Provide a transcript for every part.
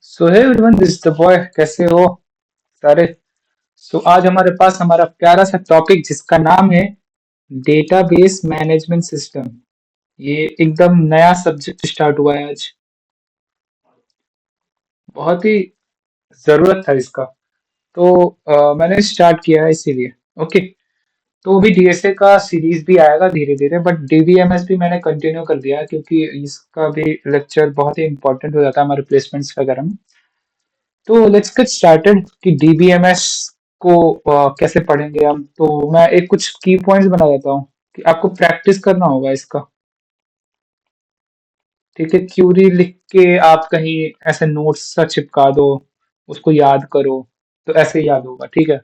So hey everyone, this the boy. कैसे हो सारे? आज हमारे पास हमारा प्यारा सा टॉपिक जिसका नाम है डेटाबेस मैनेजमेंट सिस्टम। ये एकदम नया सब्जेक्ट स्टार्ट हुआ है आज। बहुत ही जरूरत था इसका। तो मैंने स्टार्ट किया है इसीलिए। ओके। तो अभी डीएसए का सीरीज भी आएगा धीरे धीरे, बट डीबीएमएस भी मैंने कंटिन्यू कर दिया है क्योंकि इसका भी लेक्चर बहुत ही इंपॉर्टेंट हो जाता है हमारे प्लेसमेंट्स वगैरह में। तो लेट्स गेट स्टार्टेड कि डीबीएमएस को कैसे पढ़ेंगे हम। तो मैं एक कुछ की पॉइंट्स बना देता हूँ कि आपको प्रैक्टिस करना होगा इसका। ठीक है, क्यूरी लिख के आप कहीं ऐसे नोट्स सा चिपका दो, उसको याद करो, तो ऐसे ही याद होगा। ठीक है।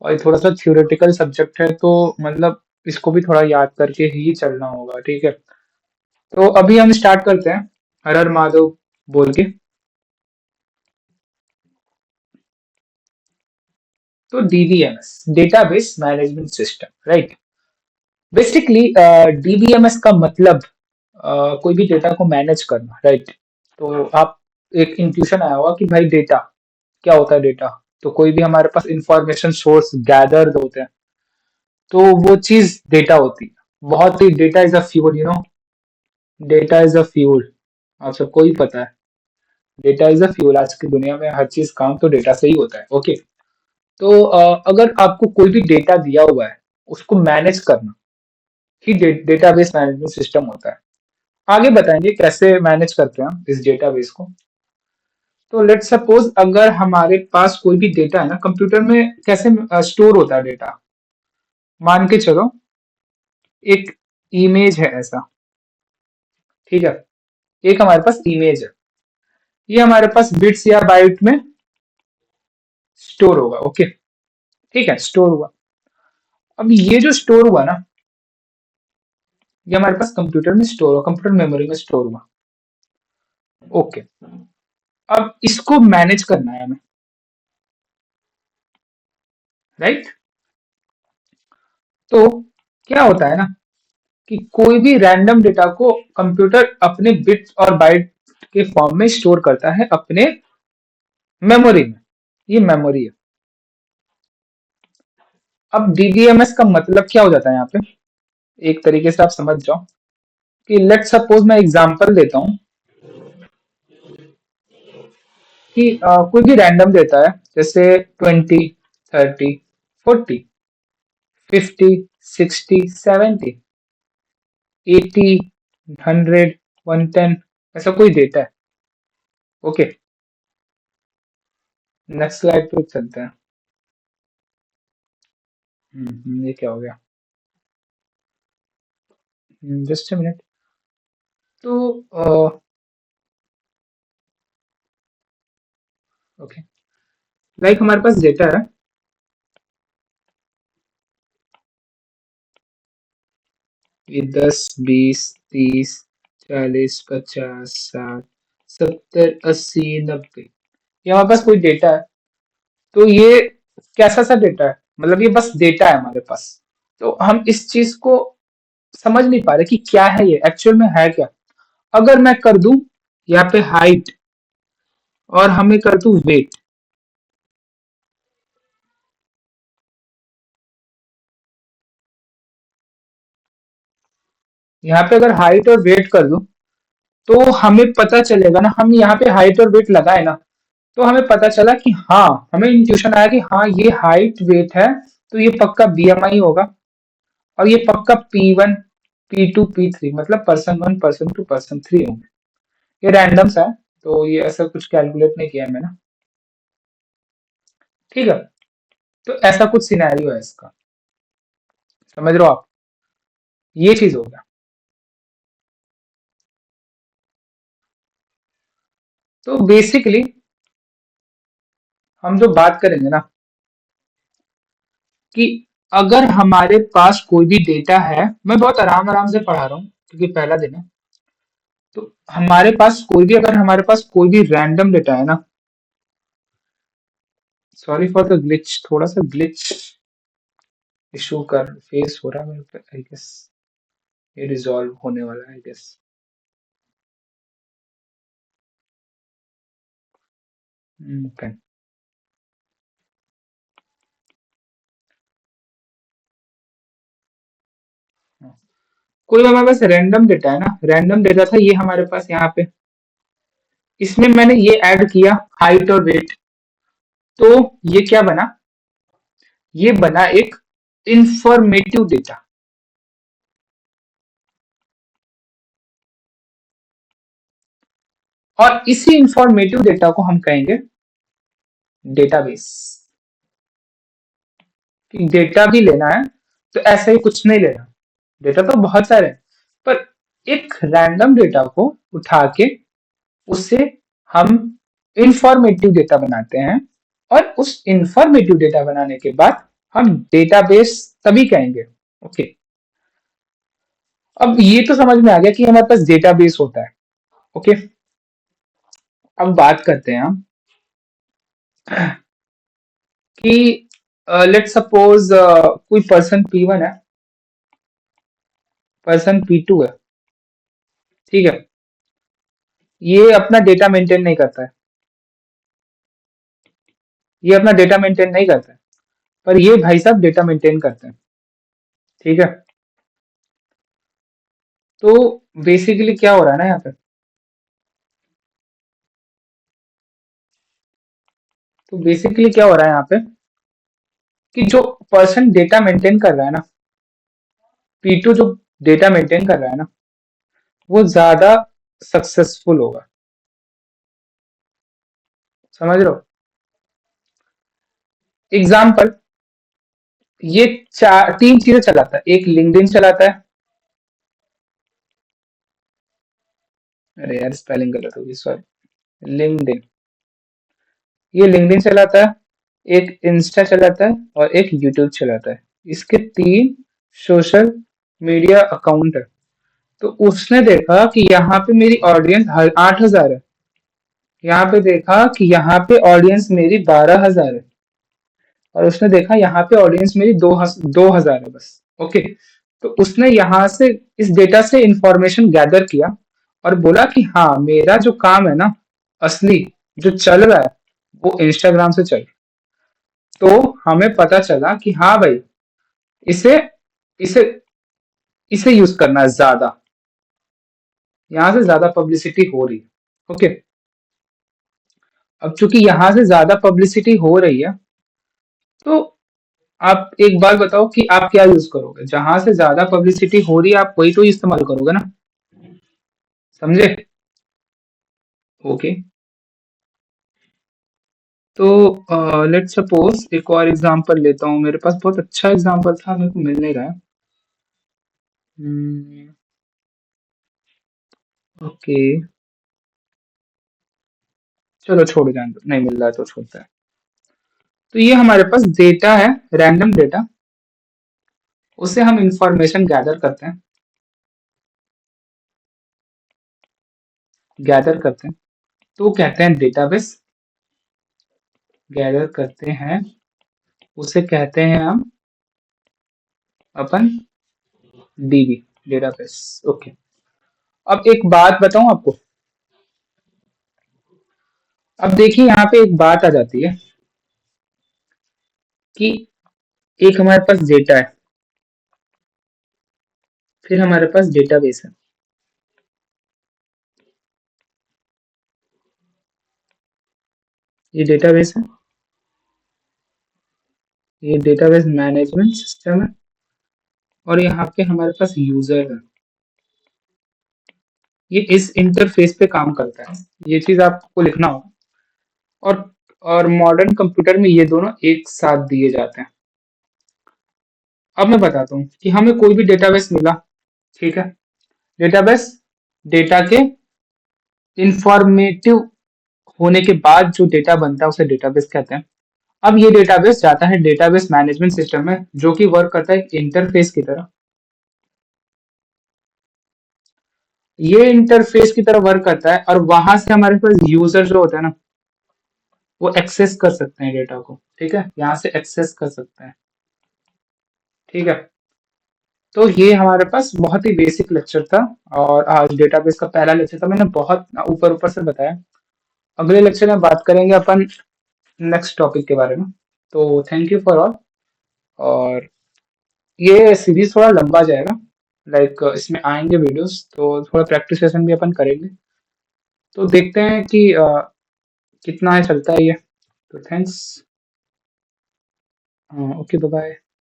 और ये थोड़ा सा थ्योरेटिकल सब्जेक्ट है, तो मतलब इसको भी थोड़ा याद करके ही चलना होगा। ठीक है। तो अभी हम स्टार्ट करते हैं हर हर महादेव बोल के। तो DBMS, database management system, right. Basically DBMS का मतलब कोई भी डेटा को मैनेज करना, राइट। तो आप एक इंट्यूशन आया होगा कि भाई डेटा क्या होता है। डेटा तो कोई भी हमारे पास इंफॉर्मेशन सोर्स गैदर होते हैं, तो वो चीज डेटा होती है। बहुत ही data is a fuel, data is a fuel. आप सबको ही पता है, डेटा इज अ फ्यूल। आज की दुनिया में हर चीज काम तो डेटा से ही होता है। ओके। तो अगर आपको कोई भी डेटा दिया हुआ है, उसको मैनेज करना ही डेटाबेस मैनेजमेंट सिस्टम होता है। आगे बताएंगे कैसे मैनेज करते हैं हम इस डेटाबेस को। तो लेट्स सपोज अगर हमारे पास कोई भी डेटा है ना, कंप्यूटर में कैसे स्टोर होता है डेटा। मान के चलो एक इमेज है ऐसा। ठीक है। एक हमारे पास इमेज है, ये हमारे पास बिट्स या बाइट में स्टोर होगा। ओके। ठीक है, स्टोर हुआ। अब ये जो स्टोर हुआ ना, ये हमारे पास कंप्यूटर में स्टोर हुआ, कंप्यूटर मेमोरी में स्टोर हुआ। ओके। अब इसको मैनेज करना है हमें, राइट। तो क्या होता है ना कि कोई भी रैंडम डेटा को कंप्यूटर अपने बिट्स और बाइट के फॉर्म में स्टोर करता है अपने मेमोरी में। ये मेमोरी है। अब डीबीएमएस का मतलब क्या हो जाता है यहाँ पे, एक तरीके से आप समझ जाओ कि लेट सपोज मैं एग्जांपल देता हूँ कि कोई भी रैंडम देता है, जैसे 20, 30, 40, 50, 60, 70, 80, 100, 110, ऐसा कोई डेटा है। ओके। नेक्स्ट स्लाइड पे चलते हैं। ये क्या हो गया? Just a minute. तो ओके, लाइक हमारे पास डेटा है। ये 10, 20, 30, 40, 50, 60, 70, 80, 90, ये हमारे पास कोई डेटा है। तो ये कैसा सा डेटा है, मतलब ये बस डेटा है हमारे पास। तो हम इस चीज को समझ नहीं पा रहे कि क्या है ये, एक्चुअल में है क्या। अगर मैं कर दूं यहाँ पे हाइट और हमें कर दूं वेट। यहाँ पे अगर हाइट और वेट कर दूं, तो हमें पता चलेगा ना, हम यहाँ पे हाइट और वेट लगाए ना, तो हमें पता चला कि हाँ, हमें इंट्यूशन आया कि हाँ ये हाइट वेट है, तो ये पक्का बीएमआई होगा। और ये पक्का P1, P2, P3, मतलब पर्सन 1, पर्सन 2, पर्सन 3 होंगे। ये रैंडम सा है, तो ये ऐसा कुछ कैलकुलेट नहीं किया है मैंने। ठीक है। तो ऐसा कुछ सिनेरियो है इसका, समझ रहे हो आप? ये चीज हो गया। तो बेसिकली हम जो बात करेंगे ना कि अगर हमारे पास कोई भी डेटा है, मैं बहुत आराम आराम से पढ़ा रहा हूँ क्योंकि पहला दिन है। तो हमारे पास कोई भी, अगर हमारे पास कोई भी रैंडम डेटा है ना, सॉरी फॉर द ग्लिच, थोड़ा सा ग्लिच इशू कर फेस हो रहा है मेरे पे, आई गेस ये रिजॉल्व होने वाला है, आई गेस। पेन। कोई हमारे पास रैंडम डेटा है ना, रैंडम डेटा था ये हमारे पास यहाँ पे, इसमें मैंने ये ऐड किया हाइट और वेट, तो ये क्या बना, ये बना एक इंफॉर्मेटिव डेटा। और इसी इंफॉर्मेटिव डेटा को हम कहेंगे डेटाबेस। डेटा भी लेना है तो ऐसे ही कुछ नहीं लेना, डेटा तो बहुत सारे हैं, पर एक रैंडम डेटा को उठा के उससे हम इंफॉर्मेटिव डेटा बनाते हैं, और उस इंफॉर्मेटिव डेटा बनाने के बाद हम डेटाबेस तभी कहेंगे। ओके, अब ये तो समझ में आ गया कि हमारे पास डेटाबेस होता है। ओके, अब बात करते हैं हम कि लेट सपोज कोई पर्सन P1 है, पर्सन P2 है, ठीक है, ये अपना डेटा मेंटेन नहीं करता है, ये अपना डेटा मेंटेन नहीं करता है, पर ये भाई साहब डेटा मेंटेन करते हैं, ठीक है। तो बेसिकली क्या हो रहा है ना यहाँ पे, तो बेसिकली क्या हो रहा है यहाँ पे कि जो पर्सन डेटा मेंटेन कर रहा है ना, P2 जो डेटा मेंटेन कर रहा है ना, वो ज्यादा सक्सेसफुल होगा। समझ रहे हो? एग्जाम्पल, ये चार तीन चीजें चलाता है, एक लिंक्डइन चलाता है, अरे यार स्पेलिंग गलत होगी, सॉरी, लिंक्डइन, ये लिंक्डइन चलाता है, एक इंस्टा चलाता है और एक यूट्यूब चलाता है, इसके तीन सोशल मीडिया अकाउंट है। तो उसने देखा कि यहाँ पे मेरी ऑडियंस 8,000 है, यहाँ पे देखा कि यहाँ पे ऑडियंस मेरी 12,000 है, और उसने देखा यहाँ पे ऑडियंस मेरी 2,000 है बस। ओके, तो उसने यहाँ से इस डेटा से इंफॉर्मेशन गैदर किया और बोला कि हाँ मेरा जो काम है ना, असली जो चल रहा है वो इंस्टाग्राम से चल। तो हमें पता चला कि हाँ भाई, इसे इसे इसे यूज करना है ज्यादा, यहाँ से ज्यादा पब्लिसिटी हो रही है। ओके, अब चूंकि यहाँ से ज्यादा पब्लिसिटी हो रही है, तो आप एक बात बताओ कि आप क्या यूज करोगे, जहां से ज्यादा पब्लिसिटी हो रही है आप वही तो इस्तेमाल करोगे ना, समझे? ओके, तो लेट सपोज एक और एग्जांपल लेता हूँ, मेरे पास बहुत अच्छा एग्जांपल था, मेरे को मिल नहीं रहा है। ओके, चलो छोड़, जान दो, नहीं मिल रहा है तो छोड़ता है। तो ये हमारे पास डेटा है, रैंडम डेटा, उससे हम इंफॉर्मेशन गैदर करते हैं, गैदर करते हैं, तो कहते हैं डेटाबेस, गैदर करते हैं, उसे कहते हैं हम अपन डीबी, डेटाबेस। ओके, अब एक बात बताऊं आपको, अब देखिए यहाँ पे एक बात आ जाती है कि एक हमारे पास डेटा है, फिर हमारे पास डेटाबेस है, ये डेटाबेस है, ये डेटाबेस मैनेजमेंट सिस्टम है, और यहाँ पे हमारे पास यूजर है, ये इस इंटरफेस पे काम करता है, ये चीज आपको लिखना होगा। और और मॉडर्न कंप्यूटर में ये दोनों एक साथ दिए जाते हैं। अब मैं बताता हूँ कि हमें कोई भी डेटाबेस मिला, ठीक है, डेटाबेस डेटा के इंफॉर्मेटिव होने के बाद जो डेटा बनता है उसे डेटाबेस कहते हैं। अब ये डेटाबेस जाता है डेटाबेस मैनेजमेंट सिस्टम में, जो कि वर्क करता है एक इंटरफेस की तरह, ये इंटरफेस की तरह वर्क करता है, और वहां से हमारे पास यूजर जो होता है ना, वो एक्सेस कर सकते हैं डेटा को, ठीक है, यहाँ से एक्सेस कर सकते हैं, ठीक है। तो ये हमारे पास बहुत ही बेसिक लेक्चर था, और आज डेटाबेस का पहला लेक्चर था, मैंने बहुत ऊपर ऊपर से बताया। अगले लेक्चर में बात करेंगे अपन नेक्स्ट टॉपिक के बारे में। तो थैंक यू फॉर ऑल। और ये सीरीज थोड़ा लंबा जाएगा, लाइक इसमें आएंगे वीडियोस, तो थोड़ा प्रैक्टिस सेशन भी अपन करेंगे। तो देखते हैं कि कितना है चलता है ये। तो थैंक्स। Okay, bye bye.